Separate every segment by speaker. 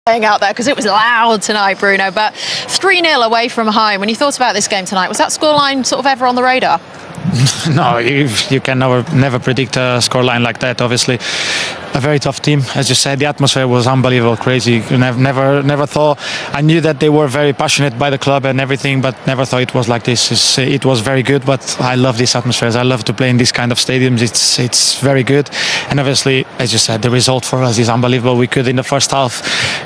Speaker 1: playing out there because it was loud tonight, Bruno. But 3-0 away from home. When you thought about this game tonight, was that scoreline sort of ever on the radar?
Speaker 2: No, you can never predict a scoreline like that. Obviously, a very tough team, as you said. The atmosphere was unbelievable, crazy. Never thought. I knew that they were very passionate by the club and everything, but never thought it was like this. It was very good, but I love these atmospheres. I love to play in these kind of stadiums. It's very good, and obviously, as you said, the result for us is unbelievable. We could in the first half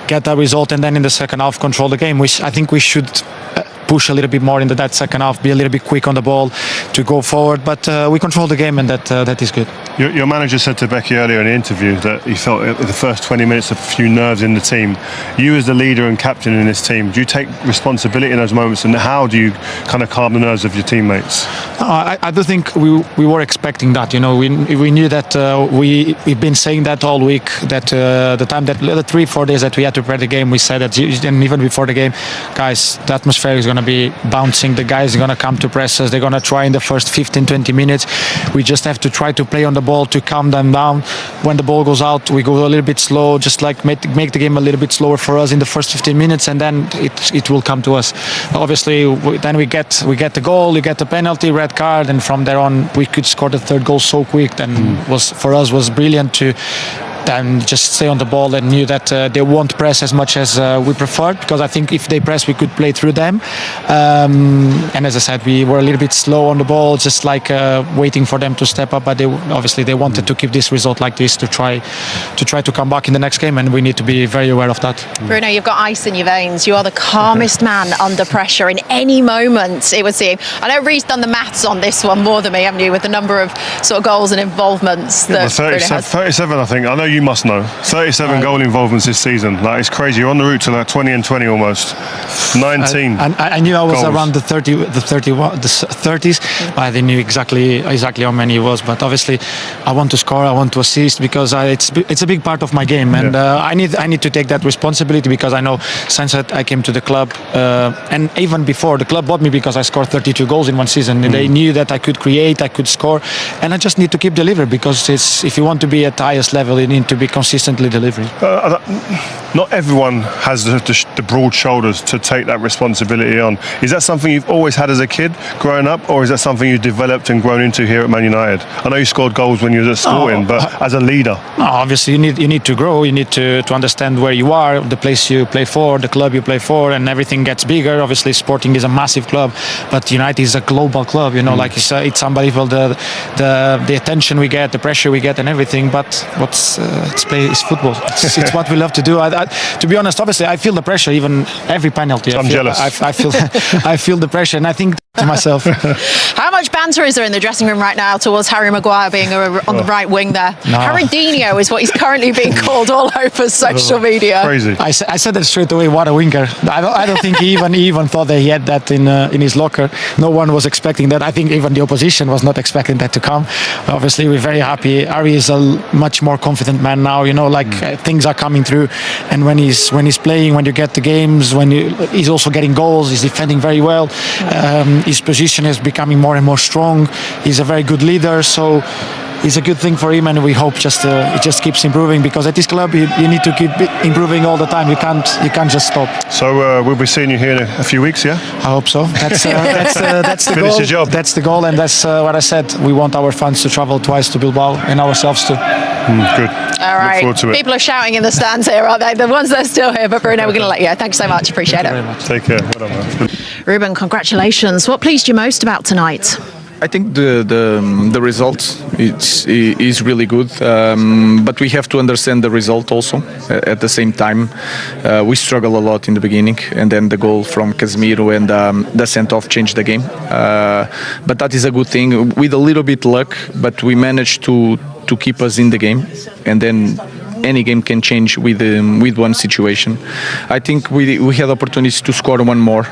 Speaker 2: get that result, and then in the second half control the game, which I think we should push a little bit more into that second half, be a little bit quick on the ball to go forward, but we control the game, and that is good.
Speaker 3: Your manager said to Becky earlier in the interview that he felt in the first 20 minutes a few nerves in the team. You as the leader and captain in this team, do you take responsibility in those moments, and how do you kind of calm the nerves of your teammates?
Speaker 2: I do think we were expecting that. You know, we knew that. We've been saying that all week, that the time that the 3-4 days that we had to prepare the game, we said that, and even before the game, guys, the atmosphere is going to be bouncing. The guys are going to come to press us. They're going to try in the first 15-20 minutes. We just have to try to play on the ball to calm them down. When the ball goes out, we go a little bit slow, just like make the game a little bit slower for us in the first 15 minutes, and then it will come to us. Obviously, then we get the goal, we get the penalty, red card, and from there on we could score the third goal so quick. Then was brilliant to and just stay on the ball, and knew that they won't press as much as we preferred, because I think if they press we could play through them, and as I said, we were a little bit slow on the ball, just like waiting for them to step up, but they wanted to keep this result like this to try to come back in the next game, and we need to be very aware of that.
Speaker 1: Bruno, you've got ice in your veins. You are the calmest man under pressure in any moment, it would seem. I know Reece done the maths on this one more than me, haven't you, with the number of sort of goals and involvements that Bruno has.
Speaker 3: 37, I think. I know you must know. 37 goal involvements this season. Like, it's crazy. You're on the route to like 20 and 20 almost. 19.
Speaker 2: I knew I was
Speaker 3: goals.
Speaker 2: around the 30s. I didn't know exactly how many it was, but obviously I want to score, I want to assist, because it's a big part of my game, and I need to take that responsibility, because I know since I came to the club, and even before, the club bought me because I scored 32 goals in one season. They knew that I could create, I could score, and I just need to keep delivering, because if you want to be at the highest level, you need to be consistently delivering.
Speaker 3: Not everyone has the broad shoulders to take that responsibility on. Is that something you've always had as a kid growing up, or is that something you've developed and grown into here at Man United? I know you scored goals when you were at Sporting, but as a leader?
Speaker 2: No, obviously you need to grow. You need to understand where you are, the place you play for, the club you play for, and everything gets bigger. Obviously Sporting is a massive club, but United is a global club. You know, like it's unbelievable the attention we get, the pressure we get, and everything. But it's football. It's what we love to do. To be honest, obviously I feel the pressure, even every penalty.
Speaker 3: I'm jealous.
Speaker 2: I feel the pressure, and I think to myself.
Speaker 1: How much banter is there in the dressing room right now towards Harry Maguire being on the right wing there? No. Harry-dinho is what he's currently being called all over social media.
Speaker 3: Crazy.
Speaker 2: I said that straight away. What a winker! I don't think he even thought that he had that in his locker. No one was expecting that. I think even the opposition was not expecting that to come. Obviously, we're very happy. Harry is a much more confident man now. You know, like things are coming through, and when he's playing, when you get the games, he's also getting goals. He's defending very well. His position is becoming more and more strong. He's a very good leader, so it's a good thing for him, and we hope it just keeps improving, because at this club you need to keep improving all the time. You can't just stop.
Speaker 3: So we'll be seeing you here in a few weeks, yeah?
Speaker 2: I hope so. That's the
Speaker 3: Finish
Speaker 2: goal.
Speaker 3: your job.
Speaker 2: That's the goal, and that's what I said. We want our fans to travel twice to Bilbao, and ourselves too.
Speaker 3: Good.
Speaker 1: All right.
Speaker 3: Look forward to it.
Speaker 1: People are shouting in the stands here, aren't they? The ones that are still here. But Bruno, we're going to let you. Thanks so much. Appreciate it.
Speaker 2: Very much.
Speaker 3: Take care. Well done, man.
Speaker 1: Ruben, congratulations. What pleased you most about tonight?
Speaker 4: I think the result is really good, but we have to understand the result also. At the same time, we struggle a lot in the beginning, and then the goal from Casemiro and the send-off changed the game. But that is a good thing. With a little bit luck, but we managed to keep us in the game, and then any game can change with one situation. I think we had opportunities to score one more.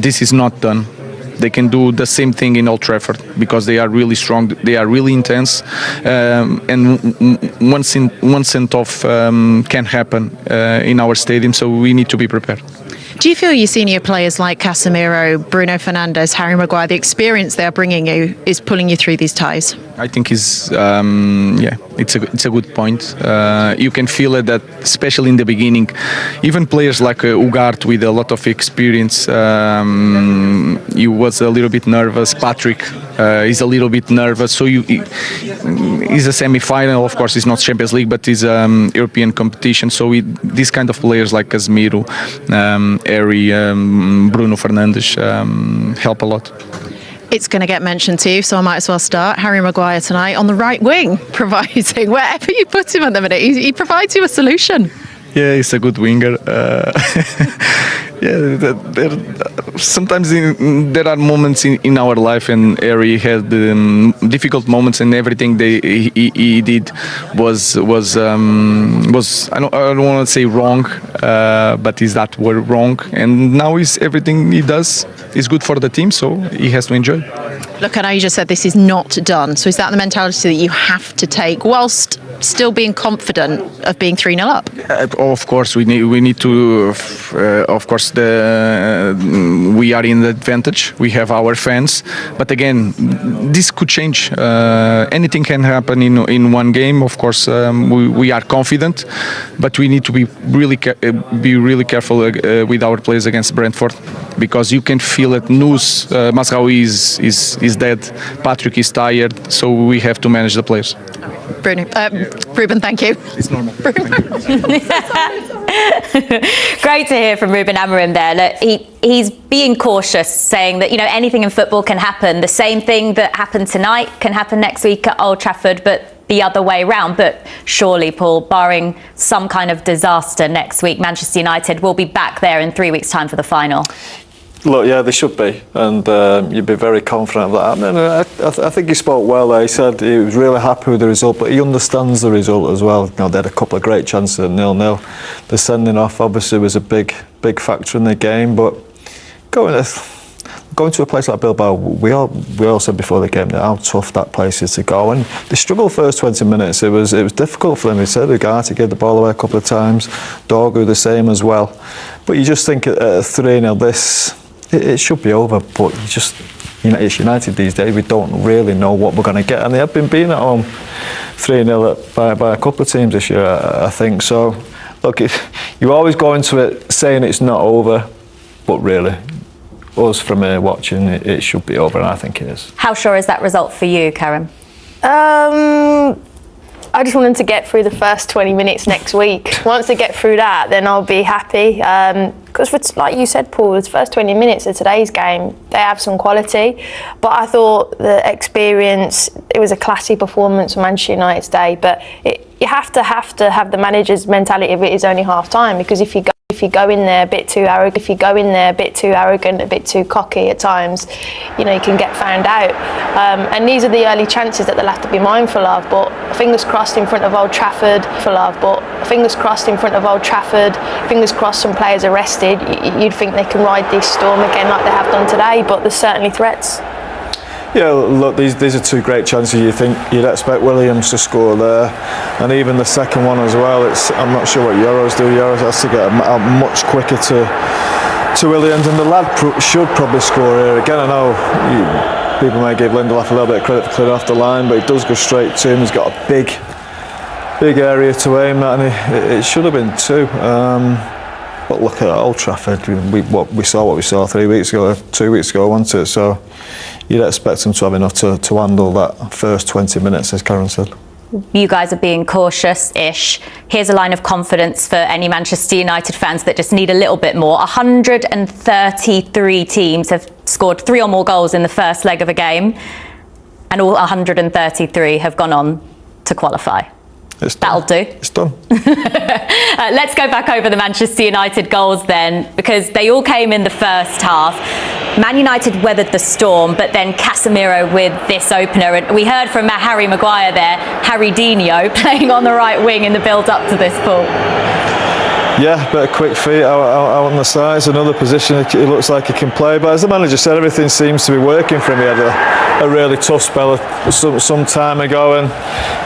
Speaker 4: This is not done. They can do the same thing in Old Trafford, because they are really strong, they are really intense, and one send-off can happen in our stadium, so we need to be prepared.
Speaker 1: Do you feel your senior players like Casemiro, Bruno Fernandes, Harry Maguire, the experience they are bringing you is pulling you through these ties?
Speaker 4: I think it's a good point. You can feel it that, especially in the beginning, even players like Ugarte with a lot of experience, he was a little bit nervous. Patrick is a little bit nervous. So he's a semi-final. Of course, it's not Champions League, but it's European competition. So these kind of players like Casemiro, Harry, Bruno Fernandes help a lot.
Speaker 1: It's going to get mentioned too, so I might as well start. Harry Maguire tonight on the right wing, providing wherever you put him at the minute, he provides you a solution.
Speaker 4: Yeah, he's a good winger. Sometimes there are moments in our life, and Harry had difficult moments, and everything he did was I don't want to say wrong, but is that word wrong? And now everything he does is good for the team, so he has to enjoy.
Speaker 1: Look, I know you just said this is not done, so is that the mentality that you have to take whilst still being confident of being 3-0 up?
Speaker 4: Of course, we need to. Of course, we are in the advantage. We have our fans, but again, this could change. Anything can happen in one game. Of course, we are confident, but we need to be really careful with our players against Brentford, because you can feel it. Mazraoui is dead. Patrick is tired, so we have to manage the players.
Speaker 1: Ruben, thank you.
Speaker 4: It's normal.
Speaker 5: Great to hear from Ruben Amorim there. Look, he's being cautious, saying that anything in football can happen. The same thing that happened tonight can happen next week at Old Trafford, but the other way round. But surely, Paul, barring some kind of disaster next week, Manchester United will be back there in 3 weeks' time for the final.
Speaker 6: Look, yeah, they should be, and you'd be very confident of that happening. I think he spoke well there. He said he was really happy with the result, but he understands the result as well. They had a couple of great chances at 0-0. The sending off obviously was a big factor in the game, but going to a place like Bilbao, we all said before the game how tough that place is to go, and they struggled first 20 minutes. It was difficult for them. He said Ugarte gave the ball away a couple of times, Dorgu the same as well. But you just think at 3-0 it should be over, but it's United these days. We don't really know what we're going to get, and they have been beaten at home 3-0 by a couple of teams this year, I think. So, look, you always go into it saying it's not over, but really, us from here watching, it should be over, and I think it is.
Speaker 5: How sure is that result for you, Karen?
Speaker 7: I just want them to get through the first 20 minutes next week. Once they get through that, then I'll be happy. Because, like you said, Paul, the first 20 minutes of today's game, they have some quality. But I thought the experience, it was a classy performance from Manchester United's day. But you have to have the manager's mentality of it is only half time, because if you go in there a bit too arrogant, a bit too cocky at times, you can get found out. And these are the early chances that they'll have to be mindful of. But fingers crossed in front of Old Trafford. Fingers crossed some players are rested. You'd think they can ride this storm again like they have done today. But there's certainly threats.
Speaker 6: Yeah, look, these are two great chances. You'd expect Williams to score there, and even the second one as well. I'm not sure what Euros do. Euros has to get out much quicker to Williams, and the lad should probably score here again. I know people may give Lindelof a little bit of credit for clearing off the line, but he does go straight to him. He's got a big area to aim at, and it should have been two. But look at Old Trafford. We saw what we saw 2 weeks ago, wasn't it? So you'd expect them to have enough to handle that first 20 minutes, as Karen said.
Speaker 5: You guys are being cautious-ish. Here's a line of confidence for any Manchester United fans that just need a little bit more. 133 teams have scored 3 or more goals in the first leg of a game, and all 133 have gone on to qualify. That'll do.
Speaker 6: It's done.
Speaker 5: Let's go back over the Manchester United goals then, because they all came in the first half. Man United weathered the storm, but then Casemiro with this opener. And we heard from Harry Maguire there, Harry Dino, playing on the right wing in the build-up to this, Paul.
Speaker 6: Yeah, bit of quick feet out on the sides, another position it looks like he can play. But as the manager said, everything seems to be working for him. He had a really tough spell some time ago, and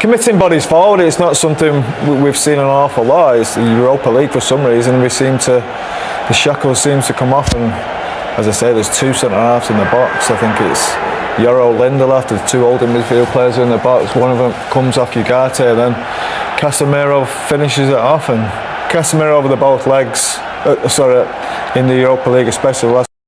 Speaker 6: committing bodies forward, it's not something we've seen an awful lot. It's the Europa League for some reason, and the shackles seem to come off, and as I say, there's 2 centre-halves in the box. I think Yoro, Lindelof, the two holding midfield players in the box. One of them comes off Ugarte, then Casemiro finishes it off, and Casemiro over the both legs. In the Europa League, especially the last